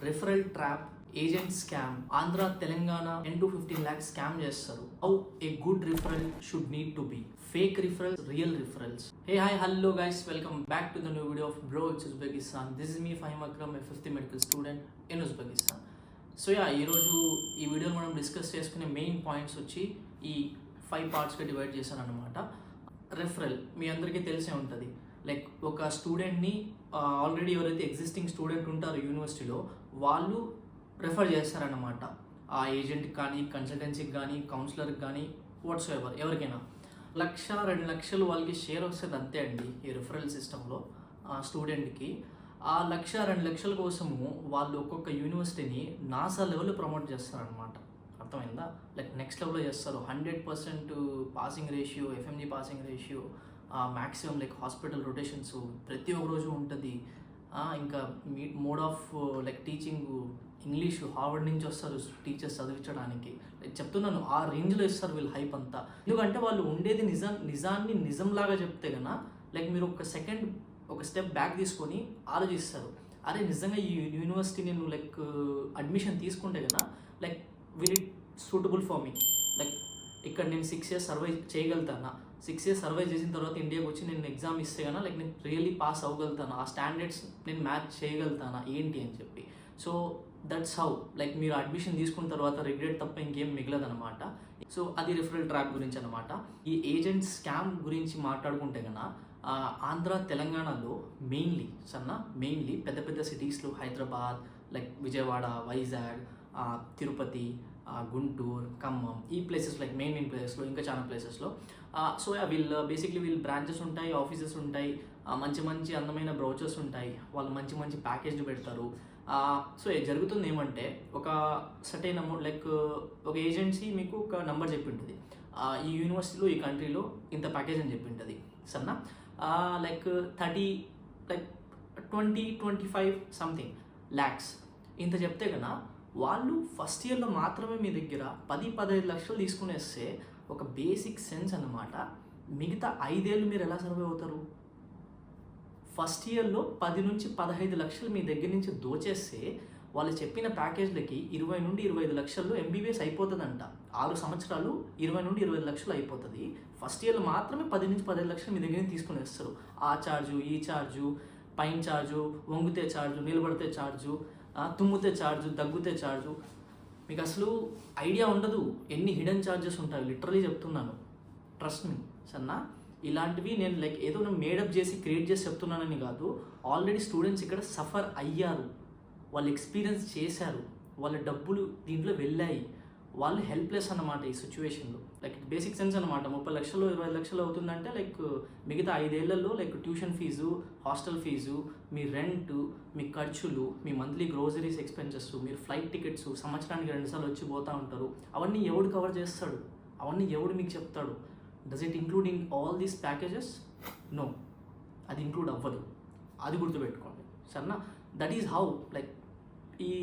Referral trap, agent scam, Andhra Telangana 10 to 15 lakhs scam చేస్తారు. How a good referral should need to be, fake referrals, real referrals. Hey hi hello guys, welcome back to the new video of bro it's Uzbekistan. This is me Faheem Akram, a 5th medical student in Uzbekistan. So ఈరోజు ఈ వీడియోలో మనం discuss చేసుకునే main points వచ్చి ఈ 5 పార్ట్స్గా divide చేశాను అనమాట. రెఫరల్ మీ అందరికీ తెలిసే ఉంటుంది. లైక్ ఒక స్టూడెంట్ని ఆల్రెడీ ఎవరైతే ఎగ్జిస్టింగ్ స్టూడెంట్ ఉంటారో యూనివర్సిటీలో వాళ్ళు రెఫర్ చేస్తారన్నమాట. ఆ ఏజెంట్కి కానీ, కన్సల్టెన్సీకి కానీ, కౌన్సిలర్కి కానీ, వాట్స్ ఎవర్, ఎవరికైనా 1-2 లక్షలు వాళ్ళకి షేర్ వస్తుంది అంతే అండి ఈ రిఫరల్ సిస్టంలో. ఆ స్టూడెంట్కి ఆ 1-2 లక్షల కోసము వాళ్ళు ఒక్కొక్క యూనివర్సిటీని నాసా లెవెల్లో ప్రమోట్ చేస్తారనమాట. అర్థమైందా? లైక్ నెక్స్ట్ లెవెల్లో చేస్తారు. 100% passing ratio, FMG passing ratio, maximum like hospital rotations ప్రతి ఒక్క రోజు ఉంటుంది. ఇంకా mode of like teaching English Harvard నుంచి వస్తారు టీచర్స్ చదివించడానికి. లైక్ చెప్తున్నాను, ఆ రేంజ్లో ఇస్తారు వీళ్ళు హైప్ అంతా. ఎందుకంటే వాళ్ళు ఉండేది నిజాన్ని నిజంలాగా చెప్తే కన్నా లైక్ మీరు ఒక స్టెప్ బ్యాక్ తీసుకొని ఆలోచిస్తారు. అరే నిజంగా ఈ యూనివర్సిటీ నేను లైక్ అడ్మిషన్ తీసుకుంటే కన్నా like will it suitable for me, like ఇక్కడ నేను 6 years సర్వై చేయగలుగుతానా, 6 years సర్వై చేసిన తర్వాత ఇండియాకి వచ్చి నేను ఎగ్జామ్ ఇస్తే కన్నా లైక్ నేను రియల్లీ పాస్ అవ్వగలుగుతాను, ఆ స్టాండర్డ్స్ నేను మ్యాచ్ చేయగలుగుతానా ఏంటి అని చెప్పి. సో దట్స్ హౌ లైక్ మీరు అడ్మిషన్ తీసుకున్న తర్వాత రిగ్రెట్ తప్ప ఇంకేం మిగలదనమాట. సో అది రిఫరల్ ట్రాప్ గురించి అనమాట. ఈ ఏజెంట్ స్కామ్ గురించి మాట్లాడుకుంటే కన్నా ఆంధ్ర తెలంగాణలో మెయిన్లీ పెద్ద పెద్ద సిటీస్లో హైదరాబాద్, లైక్ విజయవాడ, వైజాగ్, తిరుపతి, గుంటూరు, ఖమ్మం, ఈ ప్లేసెస్ లైక్ మెయిన్ ప్లేసెస్లో, ఇంకా చాలా ప్లేసెస్లో సో వీళ్ళు బ్రాంచెస్ ఉంటాయి, ఆఫీసెస్ ఉంటాయి, మంచి అందమైన బ్రౌచర్స్ ఉంటాయి, వాళ్ళు మంచి ప్యాకేజ్లు పెడతారు. సో జరుగుతుంది ఏమంటే ఒక సర్టైన్ అమౌంట్ లైక్ ఒక ఏజెన్సీ మీకు ఒక నెంబర్ చెప్పి ఉంటుంది, ఈ యూనివర్సిటీలో ఈ కంట్రీలో ఇంత ప్యాకేజ్ అని చెప్పి ఉంటుంది సరేనా. లైక్ 30 లైక్ 20-25 సంథింగ్ lakhs ఇంత చెప్తే కన్నా వాళ్ళు ఫస్ట్ ఇయర్లో మాత్రమే మీ దగ్గర 10-15 లక్షలు తీసుకునేస్తే ఒక బేసిక్ సెన్స్ అన్నమాట. మిగతా 5 ఏళ్ళు మీరు ఎలా సర్వే అవుతారు? ఫస్ట్ ఇయర్లో 10-15 లక్షలు మీ దగ్గర నుంచి దోచేస్తే వాళ్ళు చెప్పిన ప్యాకేజ్లకి 20-25 లక్షల్లో ఎంబీబీఎస్ అయిపోతుందంట. 6 సంవత్సరాలు 20-25 లక్షలు అయిపోతుంది. ఫస్ట్ ఇయర్లో మాత్రమే 10-15 లక్షలు మీ దగ్గర నుంచి తీసుకుని వేస్తారు. ఆ ఛార్జు, ఈ ఛార్జు, పైన ఛార్జు, వంగితే ఛార్జు, నిలబడితే ఛార్జు, తుమ్మితే ఛార్జు, దగ్గుతే ఛార్జు. మీకు అసలు ఐడియా ఉండదు ఎన్ని హిడెన్ ఛార్జెస్ ఉంటాయి. లిటరలీ చెప్తున్నాను, ట్రస్ట్ మీ సన్నా. ఇలాంటివి నేను లైక్ ఏదో మేడప్ చేసి క్రియేట్ చేసి చెప్తున్నానని కాదు. ఆల్రెడీ స్టూడెంట్స్ ఇక్కడ సఫర్ అయ్యారు, వాళ్ళు ఎక్స్పీరియన్స్ చేశారు, వాళ్ళ డబ్బులు దీంట్లో వెళ్ళాయి, వాళ్ళు హెల్ప్లెస్ అన్నమాట ఈ సిచ్యువేషన్లో. లైక్ బేసిక్ సెన్స్ అనమాట. 30 లక్షలు 20 లక్షలు అవుతుందంటే లైక్ మిగతా 5 ఏళ్లలో like tuition fee, hostel fee, మీ రెంట్, మీ ఖర్చులు, మీ మంత్లీ గ్రోసరీస్ ఎక్స్పెన్సెస్, మీరు ఫ్లైట్ టికెట్స్, సంవత్సరానికి 2 సార్లు వచ్చి పోతూ ఉంటారు. అవన్నీ ఎవడు కవర్ చేస్తాడు? అవన్నీ ఎవడు మీకు చెప్తాడు? Does it include in all these packages? No, అది ఇంక్లూడ్ అవ్వదు. అది గుర్తుపెట్టుకోండి సరేనా. దట్ ఈజ్ హౌ లైక్ ఈ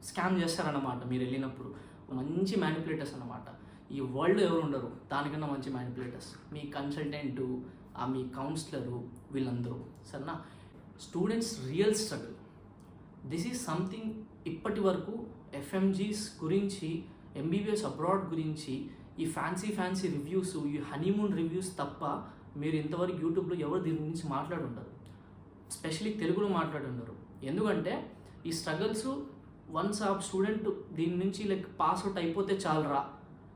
స్కామ్ చేస్తారన్నమాట. మీరు వెళ్ళినప్పుడు మంచి మ్యానిపులేటర్స్ అన్నమాట. ఈ వరల్డ్లో ఎవరు ఉండరు దానికన్నా మంచి మ్యానిపులేటర్స్. మీ కన్సల్టెంటు, మీ కౌన్సిలరు, వీళ్ళందరూ సరేనా. Students real struggle, this is something. ఇప్పటి వరకు ఎఫ్ఎంజీస్ గురించి, ఎంబీబీఎస్ అబ్రాడ్ గురించి ఈ ఫ్యాన్సీ రివ్యూస్, ఈ హనీమూన్ రివ్యూస్ తప్ప మీరు ఇంతవరకు యూట్యూబ్లో ఎవరు దీని గురించి మాట్లాడుండరు. స్పెషల్లీ తెలుగులో మాట్లాడుండరు. ఎందుకంటే ఈ స్ట్రగల్స్ వన్స్ ఆ స్టూడెంట్ దీని నుంచి లైక్ పాస్ అవుట్ అయిపోతే చాలరా,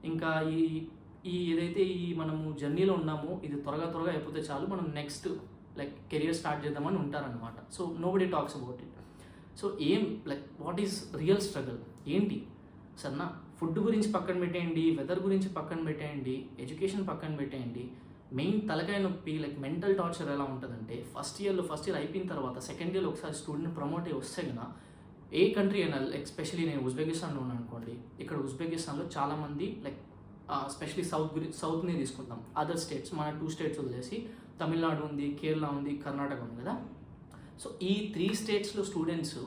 ఇంకా ఈ ఏదైతే ఈ మనము జర్నీలో ఉన్నామో ఇది త్వరగా అయిపోతే చాలు, మనం నెక్స్ట్ లైక్ కెరియర్ స్టార్ట్ చేద్దామని ఉంటారనమాట. So nobody talks about it. So like what is real struggle ఏంటి సరేనా. ఫుడ్ గురించి పక్కన పెట్టేయండి, వెదర్ గురించి పక్కన పెట్టేయండి, ఎడ్యుకేషన్ పక్కన పెట్టేయండి. మెయిన్ తలకాయ నొప్పి లైక్ మెంటల్ టార్చర్ ఎలా ఉంటుందంటే ఫస్ట్ ఇయర్ అయిపోయిన తర్వాత సెకండ్ ఇయర్లో ఒకసారి స్టూడెంట్ ప్రమోట్ అయ్యి వస్తే కన్నా ఏ కంట్రీ అయినా లైక్ స్పెషలీ నేను ఉజ్బెకిస్తాన్లో ఉన్నాను అనుకోండి. ఇక్కడ ఉజ్బెకిస్తాన్లో చాలామంది లైక్ స్పెషలీ సౌత్ని తీసుకుంటాం, అదర్ స్టేట్స్, మన 2 states వదిలేసి తమిళనాడు ఉంది, కేరళ ఉంది, కర్ణాటక ఉంది కదా. సో ఈ 3 states students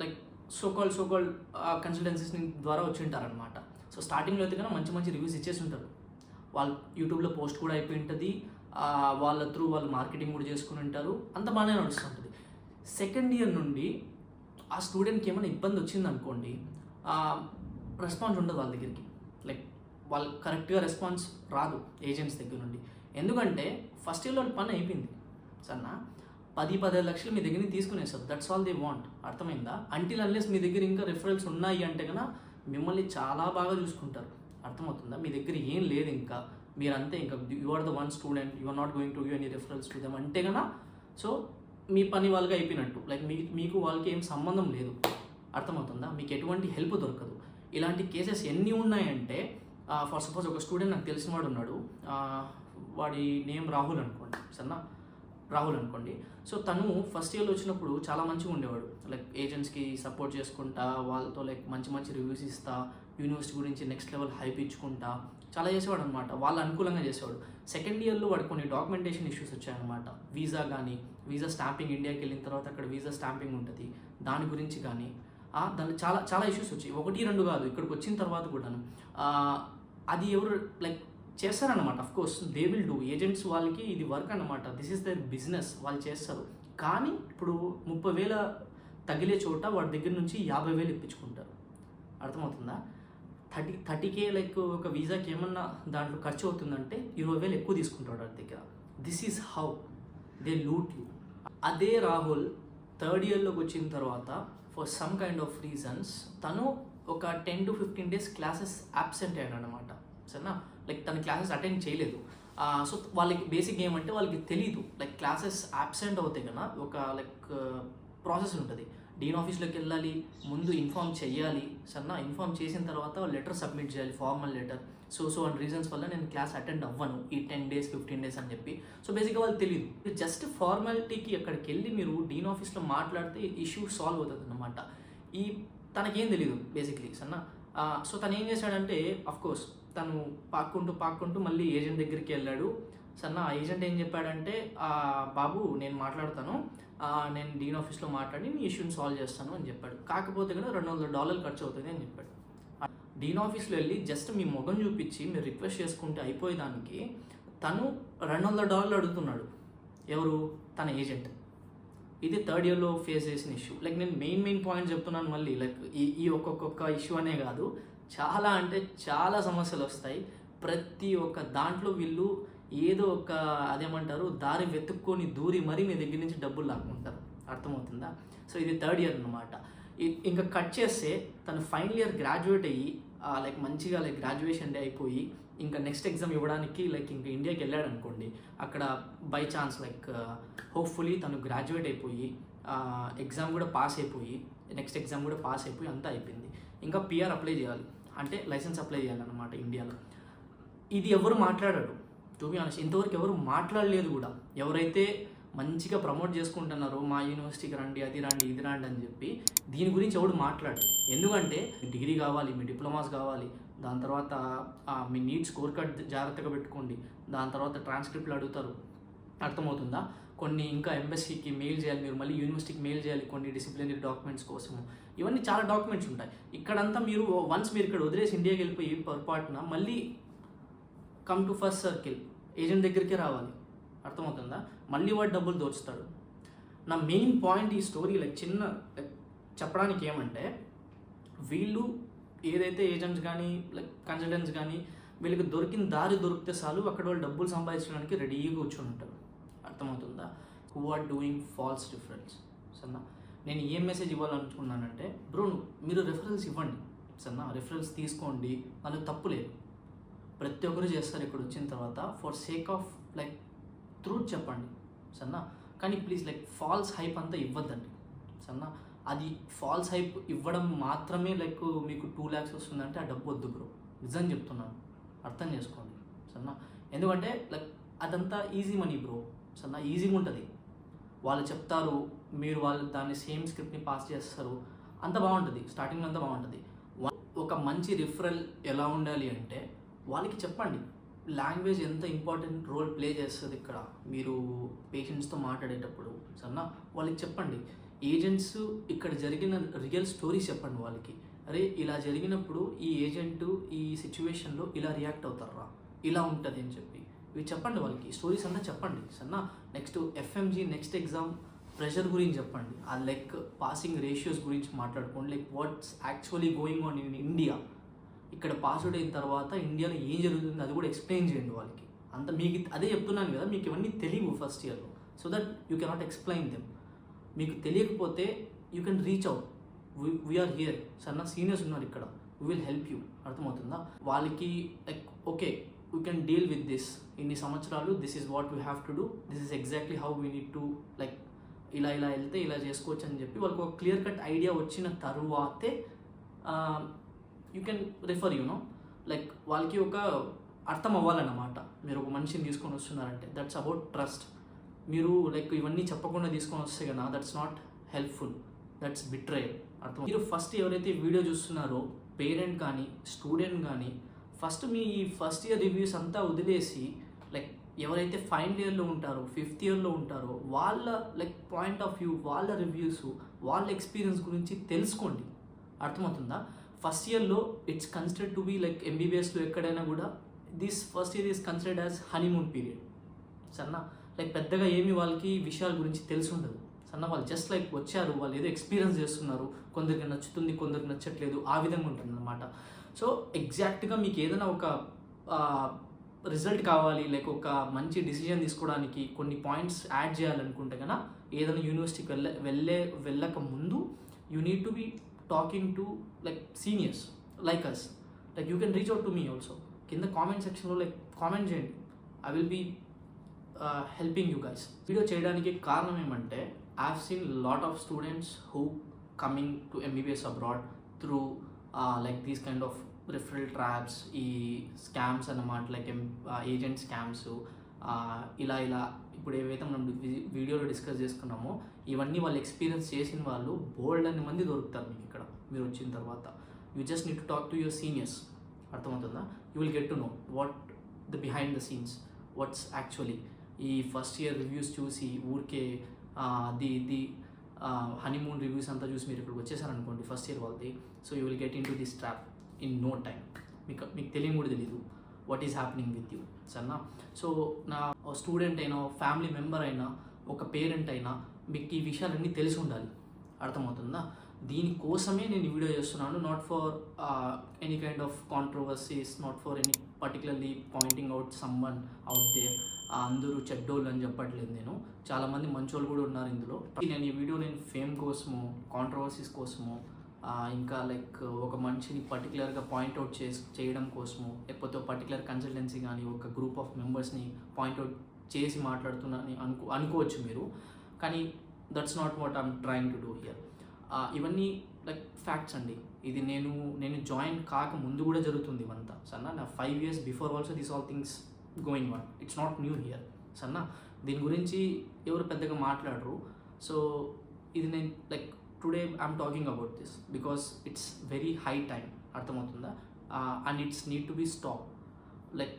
like so called consultancies ద్వారా వచ్చి ఉంటారనమాట. సో స్టార్టింగ్లో అయితే కన్నా మంచి రివ్యూస్ ఇచ్చేసి ఉంటారు. వాళ్ళు యూట్యూబ్లో పోస్ట్ కూడా అయిపోయి ఉంటుంది, వాళ్ళ త్రూ వాళ్ళు మార్కెటింగ్ కూడా చేసుకుని ఉంటారు, అంత బాగానే నడుస్తుంటుంది. సెకండ్ ఇయర్ నుండి ఆ స్టూడెంట్కి ఏమైనా ఇబ్బంది వచ్చింది అనుకోండి, రెస్పాన్స్ ఉండదు వాళ్ళ దగ్గరికి. లైక్ వాళ్ళు కరెక్ట్గా రెస్పాన్స్ రాదు ఏజెంట్స్ దగ్గర నుండి. ఎందుకంటే ఫస్ట్ ఇయర్లో పని అయిపోయింది సన్న, 10-15 లక్షలు మీ దగ్గర నుంచి తీసుకునేస్తారు. That's all they want. అర్థమైందా? అంటిల్ అన్లెస్ మీ దగ్గర ఇంకా రిఫరల్స్ ఉన్నాయి అంటే కన్నా మిమ్మల్ని చాలా బాగా చూసుకుంటారు. అర్థమవుతుందా? మీ దగ్గర ఏం లేదు, ఇంకా మీరంతే, ఇంకా you are the one student, you are not going to give any referrals to them అంటే కన్నా సో మీ పని వాళ్ళకి అయిపోయినట్టు. లైక్ మీకు వాళ్ళకి ఏం సంబంధం లేదు. అర్థమవుతుందా? మీకు ఎటువంటి హెల్ప్ దొరకదు. ఇలాంటి కేసెస్ ఎన్ని ఉన్నాయంటే, ఫర్ సపోజ్ ఒక స్టూడెంట్ నాకు తెలిసిన వాడు ఉన్నాడు, వాడి నేమ్ రాహుల్ అనుకోండి, సరేనా, రాహుల్ అనుకోండి. సో తను ఫస్ట్ ఇయర్లో వచ్చినప్పుడు చాలా మంచిగా ఉండేవాడు. లైక్ ఏజెంట్స్కి సపోర్ట్ చేసుకుంటా, వాళ్ళతో లైక్ మంచి మంచి రివ్యూస్ ఇస్తా, యూనివర్సిటీ గురించి నెక్స్ట్ లెవెల్ హైప్ ఇచ్చుకుంటా చాలా చేసేవాడు అనమాట. వాళ్ళు అనుకూలంగా చేసేవాడు. సెకండ్ ఇయర్లో వాడు కొన్ని డాక్యుమెంటేషన్ ఇష్యూస్ వచ్చాయన్నమాట. వీసా కానీ, వీసా స్టాంపింగ్, ఇండియాకి వెళ్ళిన తర్వాత అక్కడ వీసా స్టాంపింగ్ ఉంటుంది, దాని గురించి కానీ దానికి చాలా చాలా ఇష్యూస్ వచ్చాయి. 1-2 కాదు, ఇక్కడికి వచ్చిన తర్వాత కూడాను. అది ఎవరు లైక్ చేస్తారనమాట. Of course they will do. Agents వాళ్ళకి ఇది వర్క్ అనమాట, దిస్ ఈస్ దర్ బిజినెస్, వాళ్ళు చేస్తారు. కానీ ఇప్పుడు 30,000 తగిలే చోట వాడి దగ్గర నుంచి 50,000 ఇప్పించుకుంటారు. అర్థమవుతుందా? 30K లైక్ ఒక వీసాకి ఏమన్నా దాంట్లో ఖర్చు అవుతుందంటే 20,000 ఎక్కువ తీసుకుంటాడు వాడి దగ్గర. This is how they loot you. అదే రాహుల్ థర్డ్ ఇయర్లోకి వచ్చిన తర్వాత for some kind of reasons తను ఒక 10 to 15 days క్లాసెస్ అబ్సెంట్ అయ్యాడు అనమాట. సరేనా? లైక్ తన క్లాసెస్ అటెండ్ చేయలేదు. సో వాళ్ళకి బేసిక్ ఏమంటే వాళ్ళకి తెలీదు, లైక్ క్లాసెస్ అబ్సెంట్ అవుతే కన్నా ఒక లైక్ ప్రాసెస్ ఉంటుంది. డీన్ ఆఫీస్లోకి వెళ్ళాలి, ముందు ఇన్ఫామ్ చేయాలి, సరేనా, ఇన్ఫామ్ చేసిన తర్వాత లెటర్ సబ్మిట్ చేయాలి, formal letter. So and reasons వల్ల నేను క్లాస్ అటెండ్ అవ్వను ఈ 10 days 15 days అని చెప్పి. సో బేసిక్గా వాళ్ళు తెలియదు. జస్ట్ ఫార్మాలిటీకి అక్కడికి వెళ్ళి మీరు డీన్ ఆఫీస్లో మాట్లాడితే ఇష్యూ సాల్వ్ అవుతుంది అనమాట. తనకేం తెలియదు బేసిక్లీ, సరేనా. సో తను ఏం చేశాడంటే, అఫ్కోర్స్ తను పాక్కుంటూ మళ్ళీ ఏజెంట్ దగ్గరికి వెళ్ళాడు. సరేనా. ఆ ఏజెంట్ ఏం చెప్పాడంటే, బాబు నేను మాట్లాడతాను, నేను డీన్ ఆఫీస్లో మాట్లాడి నీ ఇష్యూని సాల్వ్ చేస్తాను అని చెప్పాడు. కాకపోతే కూడా $200 ఖర్చు అవుతుంది అని చెప్పాడు. డీన్ ఆఫీస్లో వెళ్ళి జస్ట్ మీ మొగం చూపించి మీరు రిక్వెస్ట్ చేసుకుంటే అయిపోయేదానికి తను $200 అడుగుతున్నాడు. ఎవరు? తన ఏజెంట్. ఇది థర్డ్ ఇయర్లో ఫేస్ చేసిన ఇష్యూ. లైక్ నేను మెయిన్ పాయింట్ చెప్తున్నాను మళ్ళీ. లైక్ ఈ ఒక్కొక్క ఇష్యూ అనే కాదు, చాలా అంటే చాలా సమస్యలు వస్తాయి. ప్రతి ఒక్క దాంట్లో వీళ్ళు ఏదో ఒక అదేమంటారు దారి వెతుక్కొని దూరి మరీ మీ దగ్గర నుంచి డబ్బులు లాక్కుంటారు. అర్థమవుతుందా? సో ఇది థర్డ్ ఇయర్ అనమాట. ఇంకా కట్ చేస్తే తను ఫైనల్ ఇయర్ గ్రాడ్యుయేట్ అయ్యి లైక్ మంచిగా లైక్ గ్రాడ్యుయేషన్ డే అయిపోయి ఇంకా నెక్స్ట్ ఎగ్జామ్ ఇవ్వడానికి లైక్ ఇంకా ఇండియాకి వెళ్ళాడు అనుకోండి. అక్కడ బై ఛాన్స్ లైక్ హోప్ఫుల్లీ తను గ్రాడ్యుయేట్ అయిపోయి ఎగ్జామ్ కూడా పాస్ అయిపోయి నెక్స్ట్ ఎగ్జామ్ కూడా పాస్ అయిపోయి అంతా అయిపోయింది. ఇంకా పిఆర్ అప్లై చేయాలి, అంటే లైసెన్స్ అప్లై చేయాలన్నమాట ఇండియాలో. ఇది ఎవరు మాట్లాడాడు? టు బి ఆనెస్ట్ ఇంతవరకు ఎవరు మాట్లాడలేదు కూడా. ఎవరైతే మంచిగా ప్రమోట్ చేసుకుంటున్నారో మా యూనివర్సిటీకి రండి, అది రండి, ఇది రండి అని చెప్పి, దీని గురించి ఎవడు మాట్లాడు. ఎందుకంటే డిగ్రీ కావాలి, మీ డిప్లొమాస్ కావాలి, దాని తర్వాత మీ నీట్ స్కోర్ కార్డ్ జాగ్రత్తగా పెట్టుకోండి, దాని తర్వాత ట్రాన్స్క్రిప్ట్లు అడుగుతారు. అర్థమవుతుందా? కొన్ని ఇంకా ఎంబసీకి మెయిల్ చేయాలి, మీరు మళ్ళీ యూనివర్సిటీకి మెయిల్ చేయాలి కొన్ని డిసిప్లినరీ డాక్యుమెంట్స్ కోసము. ఇవన్నీ చాలా డాక్యుమెంట్స్ ఉంటాయి. ఇక్కడంతా మీరు వన్స్ మీరు ఇక్కడ వదిలేసి ఇండియాకి వెళ్ళిపోయి పొరపాటున మళ్ళీ come to first circle agent దగ్గరికే రావాలి. అర్థమవుతుందా? మళ్ళీ వాడు డబ్బులు దోచుతాడు. నా మెయిన్ పాయింట్ ఈ స్టోరీ లైక్ చెప్పడానికి ఏమంటే, వీళ్ళు ఏదైతే ఏజెంట్స్ కానీ లైక్ కన్సల్టెంట్స్ కానీ వీళ్ళకి దొరికిన దారి దొరికితే చాలు అక్కడ వాళ్ళు డబ్బులు సంపాదించడానికి రెడీగా కూర్చొని ఉంటారు. అర్థమవుతుందా? Who are doing false reference. సరేనా? నేను ఏం మెసేజ్ ఇవ్వాలనుకున్నానంటే, బ్రో మీరు రిఫరెన్స్ ఇవ్వండి, సరేనా, రిఫరెన్స్ తీసుకోండి, వాళ్ళకి తప్పు లేదు, ప్రతి ఒక్కరు చేస్తారు ఇక్కడ వచ్చిన తర్వాత. For sake of like truth చెప్పండి, సరేనా. కానీ ప్లీజ్ లైక్ ఫాల్స్ హైప్ అంతా ఇవ్వద్దండి, సరేనా. అది ఫాల్స్ హైప్ ఇవ్వడం మాత్రమే లైక్ మీకు 2 lakhs వస్తుందంటే ఆ డబ్బు వద్దు బ్రో, నిజం చెప్తున్నాను, అర్థం చేసుకోండి, సరేనా. ఎందుకంటే లైక్ అదంతా ఈజీ మనీ బ్రో, సరేనా, ఈజీగా ఉంటుంది. వాళ్ళు చెప్తారు, మీరు వాళ్ళు దాన్ని సేమ్ స్క్రిప్ట్ని పాస్ చేస్తారు, అంత బాగుంటుంది, స్టార్టింగ్లో అంతా బాగుంటుంది. ఒక మంచి రిఫరల్ ఎలా ఉండాలి అంటే వాళ్ళకి చెప్పండి లాంగ్వేజ్ ఎంత ఇంపార్టెంట్ రోల్ ప్లే చేస్తుంది ఇక్కడ మీరు పేషెంట్స్తో మాట్లాడేటప్పుడు, సరేనా. వాళ్ళకి చెప్పండి, ఏజెంట్స్ ఇక్కడ జరిగిన రియల్ స్టోరీస్ చెప్పండి వాళ్ళకి. అరే ఇలా జరిగినప్పుడు ఈ ఏజెంటు ఈ సిచ్యువేషన్లో ఇలా రియాక్ట్ అవుతారా, ఇలా ఉంటుంది అని చెప్పి ఇవి చెప్పండి వాళ్ళకి, స్టోరీస్ అంతా చెప్పండి, సరేనా. Next FMG next exam pressure గురించి చెప్పండి, ఆ లైక్ పాసింగ్ రేషియోస్ గురించి మాట్లాడుకోండి, like what's actually going on in India. ఇక్కడ పాస్ అవుట్ అయిన తర్వాత ఇండియాలో ఏం జరుగుతుంది అది కూడా ఎక్స్ప్లెయిన్ చేయండి వాళ్ళకి. అంత మీకు అదే చెప్తున్నాను కదా, మీకు ఇవన్నీ తెలియవు ఫస్ట్ ఇయర్లో, so that you cannot explain them. మీకు తెలియకపోతే you can reach out, we're here sir, నా సీనియర్స్ ఉన్నారు ఇక్కడ, వీ విల్ హెల్ప్ యూ. అర్థమవుతుందా? వాళ్ళకి like okay we can deal with this, ఇన్ని సంవత్సరాలు this is what we have to do, this is exactly how we need to like ఇలా వెళ్తే ఇలా చేసుకోవచ్చు అని చెప్పి వాళ్ళకి ఒక క్లియర్ కట్ ఐడియా వచ్చిన తరువాతే యూ కెన్ రిఫర్ లైక్ వాళ్ళకి ఒక అర్థం అవ్వాలన్నమాట. మీరు ఒక మనిషిని తీసుకొని వస్తున్నారంటే దట్స్ అబౌట్ ట్రస్ట్. మీరు లైక్ ఇవన్నీ చెప్పకుండా తీసుకొని వస్తే కదా that's not helpful, that's betrayal. అర్థం. మీరు ఫస్ట్ ఎవరైతే వీడియో చూస్తున్నారో పేరెంట్ కానీ స్టూడెంట్ కానీ ఫస్ట్ మీ ఫస్ట్ ఇయర్ రివ్యూస్ అంతా వదిలేసి లైక్ ఎవరైతే ఫైనల్ ఇయర్లో ఉంటారో ఫిఫ్త్ ఇయర్లో ఉంటారో వాళ్ళ లైక్ పాయింట్ ఆఫ్ వ్యూ, వాళ్ళ రివ్యూస్, వాళ్ళ ఎక్స్పీరియన్స్ గురించి తెలుసుకోండి. అర్థమవుతుందా? ఫస్ట్ ఇయర్లో it's considered to be like ఎంబీబీఎస్లో ఎక్కడైనా కూడా this first year is considered as honeymoon period. సరేనా? లైక్ పెద్దగా ఏమి వాళ్ళకి విషయాల గురించి తెలిసి ఉండదు. సన్న వాళ్ళు జస్ట్ లైక్ వచ్చారు, వాళ్ళు ఏదో ఎక్స్పీరియన్స్ చేస్తున్నారు, కొందరికి నచ్చుతుంది కొందరికి నచ్చట్లేదు, ఆ విధంగా ఉంటుంది అనమాట. సో ఎగ్జాక్ట్గా మీకు ఏదైనా ఒక రిజల్ట్ కావాలి, లైక్ ఒక మంచి డిసిజన్ తీసుకోవడానికి కొన్ని పాయింట్స్ యాడ్ చేయాలనుకుంటే కన్నా ఏదైనా యూనివర్సిటీకి వెళ్ళక ముందు you need to be talking to like seniors like us. Like you can reach out to me also. కింద కామెంట్ సెక్షన్లో లైక్ కామెంట్ చేయండి, I will be helping you guys. Video చేయడానికి కారణం ఏమంటే I have seen lot of students who coming to MBBS abroad through like these kind of referral traps, ఈ scams అన్నమాట, like agent scams, ఇలా ఇప్పుడు ఏవైతే మనం వీడియోలో డిస్కస్ చేసుకున్నామో ఇవన్నీ వాళ్ళు ఎక్స్పీరియన్స్ చేసిన వాళ్ళు బోల్డ్ అన్ని మంది దొరుకుతారు మీకు ఇక్కడ. మీరు వచ్చిన తర్వాత you just need to talk to your seniors. అర్థమవుతుందా? You will get to know what the behind the scenes, what's actually. ఈ ఫస్ట్ ఇయర్ రివ్యూస్ చూసి ఊరికే ది హనీమూన్ రివ్యూస్ అంతా చూసి మీరు ఇక్కడికి వచ్చేసారనుకోండి ఫస్ట్ ఇయర్ వాళ్ళది, so you will get into this trap in no time. మీకు తెలియని కూడా తెలీదు what is happening with you. సరేనా? సో నా స్టూడెంట్ అయినా, ఫ్యామిలీ మెంబర్ అయినా, ఒక పేరెంట్ అయినా మీకు ఈ విషయాలన్నీ తెలిసి ఉండాలి. అర్థమవుతుందా? దీనికోసమే నేను వీడియో చేస్తున్నాను. Not for any kind of controversies, not for any particularly pointing out someone out there. అందరూ చెడ్డోళ్ళు అని చెప్పట్లేదు నేను, చాలామంది మంచోళ్ళు కూడా ఉన్నారు ఇందులో. నేను ఈ వీడియో ఫేమ్ కోసమో కాంట్రవర్సీస్ కోసమో ఇంకా లైక్ ఒక మనిషిని పర్టికులర్గా పాయింట్అవుట్ చేయడం కోసమో, లేకపోతే ఒక పర్టికులర్ కన్సల్టెన్సీ కానీ ఒక గ్రూప్ ఆఫ్ మెంబర్స్ని పాయింట్అవుట్ చేసి మాట్లాడుతున్నానని అనుకోవచ్చు మీరు, కానీ that's not what I'm trying to do here. ఇవన్నీ లైక్ ఫ్యాక్ట్స్ అండి. ఇది నేను జాయిన్ కాక ముందు కూడా జరుగుతుంది ఇవంతా. సన్నా నా 5 years before also these all things going on. It's not new here. సన్నా దీని గురించి ఎవరు పెద్దగా మాట్లాడరు. సో ఇది నేను like today I'm talking about this because it's very high time. అర్థమవుతుందా? And it's need to be stop. Like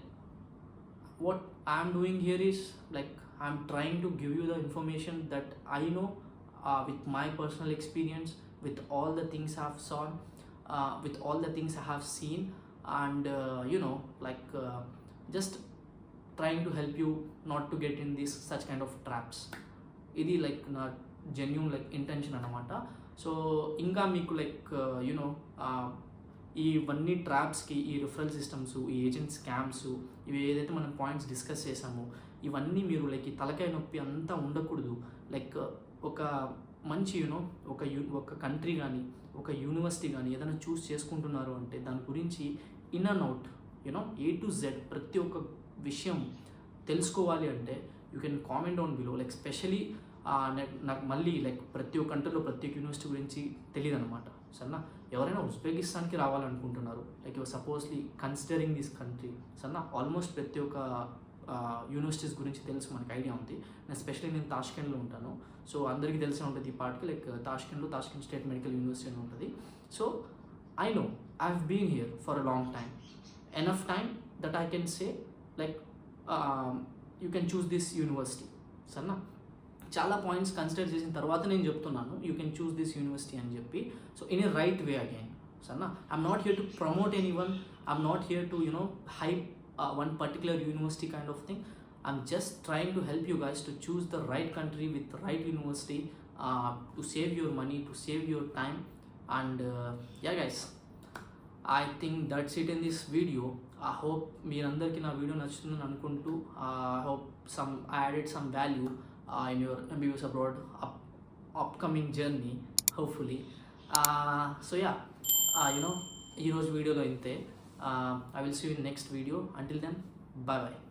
what I'm doing here is like I'm trying to give you the information that I know with my personal experience, with all the things I've saw, with all the things I have seen, and just trying to help you not to get in these such kind of traps. Idi like na genuine like intention anamata. So inga meeku like ఇవన్నీ ట్రాప్స్కి, ఈ referral systems, ఈ agent scams, ఇవి ఏదైతే మనం points discuss చేసామో ఇవన్నీ మీరు like ఈ తలకాయ నొప్పి అంతా ఉండకూడదు. లైక్ ఒక మంచి ఒక కంట్రీ కానీ ఒక యూనివర్సిటీ కానీ ఏదైనా చూస్ చేసుకుంటున్నారు అంటే దాని గురించి in and out A to Z ప్రతి ఒక్క విషయం తెలుసుకోవాలి అంటే you can comment down below. Like specially నాకు మళ్ళీ లైక్ ప్రతి ఒక్క కంట్రీలో ప్రతి ఒక్క యూనివర్సిటీ గురించి తెలియదు అనమాట. సరేనా? ఎవరైనా ఉజ్బెకిస్తాన్కి రావాలనుకుంటున్నారు, like supposedly considering this country, సరేనా? ఆల్మోస్ట్ ప్రతి ఒక్క యూనివర్సిటీస్ గురించి తెలుసు, మనకు ఐడియా ఉంది. నేను తాష్కెంట్లో ఉంటాను, సో అందరికీ తెలిసే ఉంటుంది ఈ పార్ట్కి. Like Tashkent state medical university అని ఉంటుంది. So I know I have been here for a long time, enough time that I can say like you can choose this university. సరేనా? చాలా పాయింట్స్ కన్సిడర్ చేసిన తర్వాత నేను చెప్తున్నాను you can choose this university అని చెప్పి. So in a right way again. సరేనా? I'm not here to promote anyone, I'm not here to hype one particular university kind of thing. I'm just trying to help you guys to choose the right country with the right university, to save your money, to save your time. And yeah guys, I think that's it in this video. I hope మీరందరికీ నా video నచ్చుతుందని అనుకుంటూ I hope I added some value in your MBBS abroad upcoming journey, hopefully. So yeah, ఈరోజు వీడియోలో ఇంతే. I will see you in next video. Until then, bye bye.